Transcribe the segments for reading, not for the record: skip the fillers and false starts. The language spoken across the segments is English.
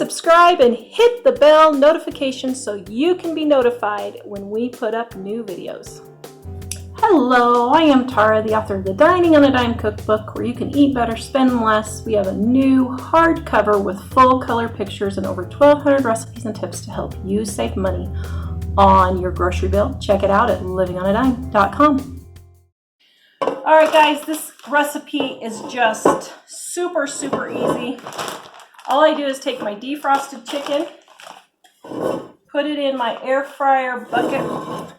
subscribe, and hit the bell notification so you can be notified when we put up new videos. Hello, I am Tara, the author of the Dining on a Dime cookbook, where you can eat better, spend less. We have a new hardcover with full color pictures and over 1,200 recipes and tips to help you save money on your grocery bill. Check it out at livingonadime.com. All right, guys, this recipe is just super easy. All I do is take my defrosted chicken, put it in my air fryer bucket,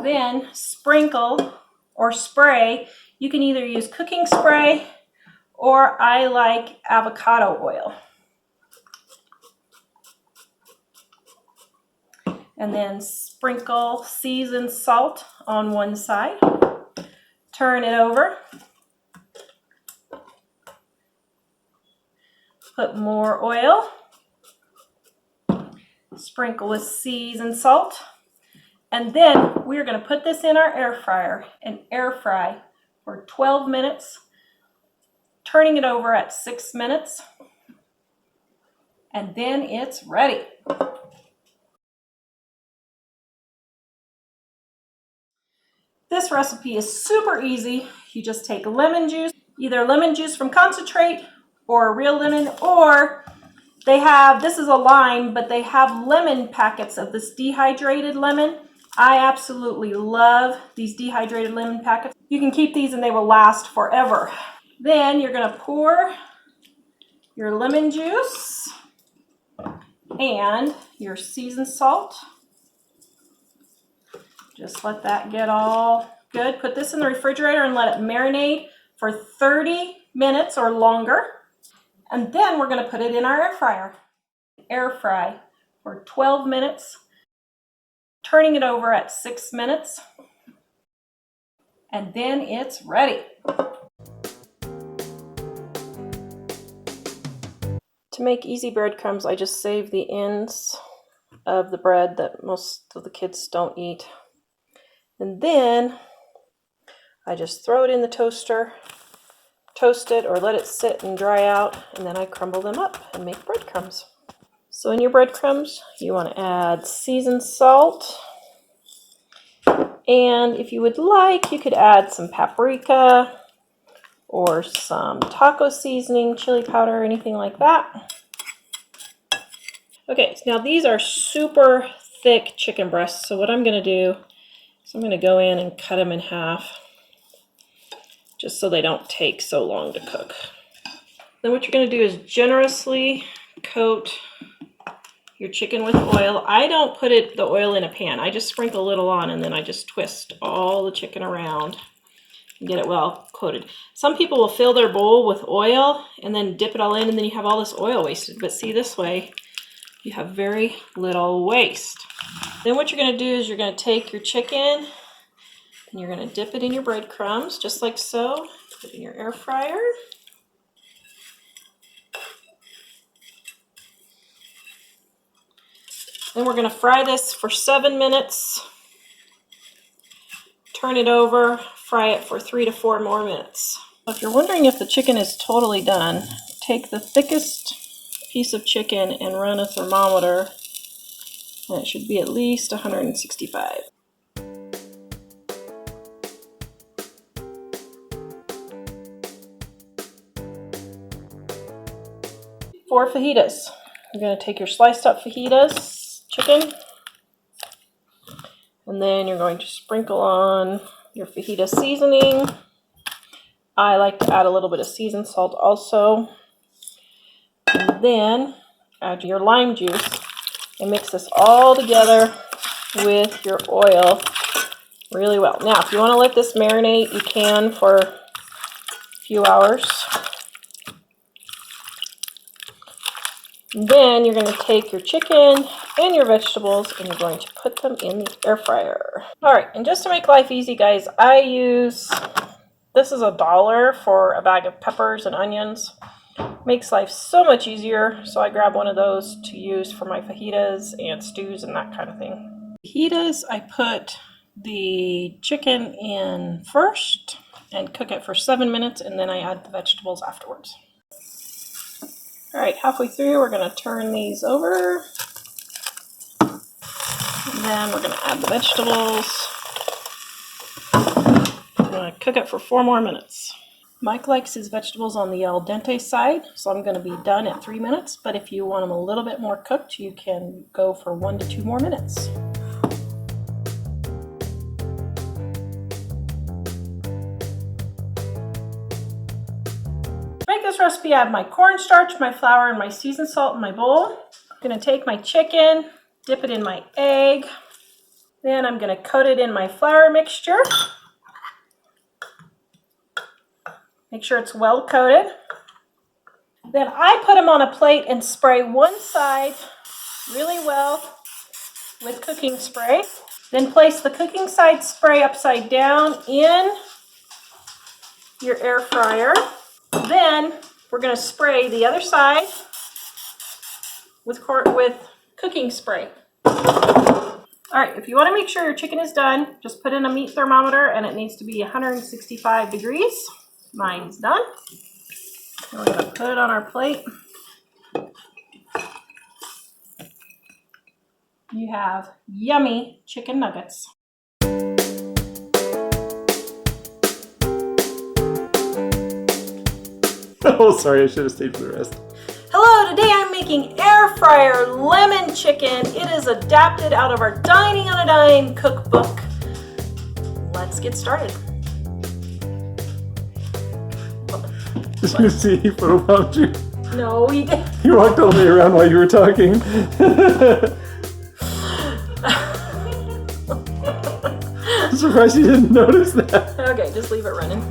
then sprinkle or spray. You can either use cooking spray or I like avocado oil. And then sprinkle seasoned salt on one side. Turn it over. Put more oil. Sprinkle with seasoned salt. And then we're going to put this in our air fryer and air fry for 12 minutes, turning it over at 6 minutes. And then it's ready. This recipe is super easy. You just take lemon juice, either lemon juice from concentrate or a real lemon, or they have, this is a lime, but they have lemon packets of this dehydrated lemon. I absolutely love these dehydrated lemon packets. You can keep these and they will last forever. Then you're going to pour your lemon juice and your seasoned salt. Just let that get all good. Put this in the refrigerator and let it marinate for 30 minutes or longer. And then we're going to put it in our air fryer. Air fry for 12 minutes, turning it over at 6 minutes. And then it's ready. To make easy breadcrumbs, I just save the ends of the bread that most of the kids don't eat. And then I just throw it in the toaster, toast it or let it sit and dry out, and then I crumble them up and make breadcrumbs. So in your breadcrumbs, you want to add seasoned salt. And if you would like, you could add some paprika or some taco seasoning, chili powder, anything like that. Okay, so now these are super thick chicken breasts. So what I'm going to do, so I'm going to go in and cut them in half just so they don't take so long to cook. Then what you're going to do is generously coat your chicken with oil. I don't put the oil in a pan. I just sprinkle a little on and then I just twist all the chicken around and get it well coated. Some people will fill their bowl with oil and then dip it all in and then you have all this oil wasted. But see, this way you have very little waste. Then what you're going to do is you're going to take your chicken and you're going to dip it in your breadcrumbs, just like so. Put it in your air fryer. Then we're going to fry this for 7 minutes. Turn it over, fry it for 3 to 4 more minutes. If you're wondering if the chicken is totally done, take the thickest piece of chicken and run a thermometer, and it should be at least 165. For fajitas, you're going to take your sliced up fajitas chicken, and then you're going to sprinkle on your fajita seasoning. I like to add a little bit of seasoned salt also. And then add your lime juice and mix this all together with your oil really well. Now, if you want to let this marinate, you can for a few hours. And then you're going to take your chicken and your vegetables and you're going to put them in the air fryer. All right, and just to make life easy, guys, I use, this is $1 for a bag of peppers and onions. Makes life so much easier, so I grab one of those to use for my fajitas and stews and that kind of thing. Fajitas, I put the chicken in first and cook it for 7 minutes, and then I add the vegetables afterwards. All right, halfway through, we're gonna turn these over. And then we're gonna add the vegetables. I'm gonna cook it for 4 more minutes. Mike likes his vegetables on the al dente side, so I'm gonna be done at 3 minutes, but if you want them a little bit more cooked, you can go for 1 to 2 more minutes. To make this recipe, I have my cornstarch, my flour, and my seasoned salt in my bowl. I'm gonna take my chicken, dip it in my egg, then I'm gonna coat it in my flour mixture. Make sure it's well coated. Then I put them on a plate and spray one side really well with cooking spray. Then place the cooking side spray upside down in your air fryer. Then we're going to spray the other side with cooking spray. All right, if you want to make sure your chicken is done, just put in a meat thermometer and it needs to be 165 degrees. Mine's done. And we're going to put it on our plate. You have yummy chicken nuggets. Oh, sorry, I should have stayed for the rest. Hello, today I'm making air fryer lemon chicken. It is adapted out of our Dining on a Dime cookbook. Let's get started. Did you see he photobombed you? No, he didn't. He walked all the way around while you were talking. I'm surprised you didn't notice that. Okay, just leave it running.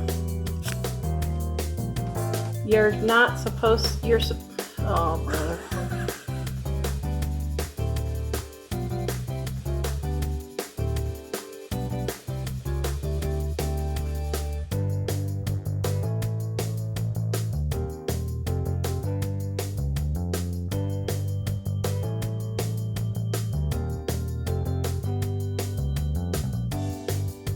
You're not supposed, oh brother.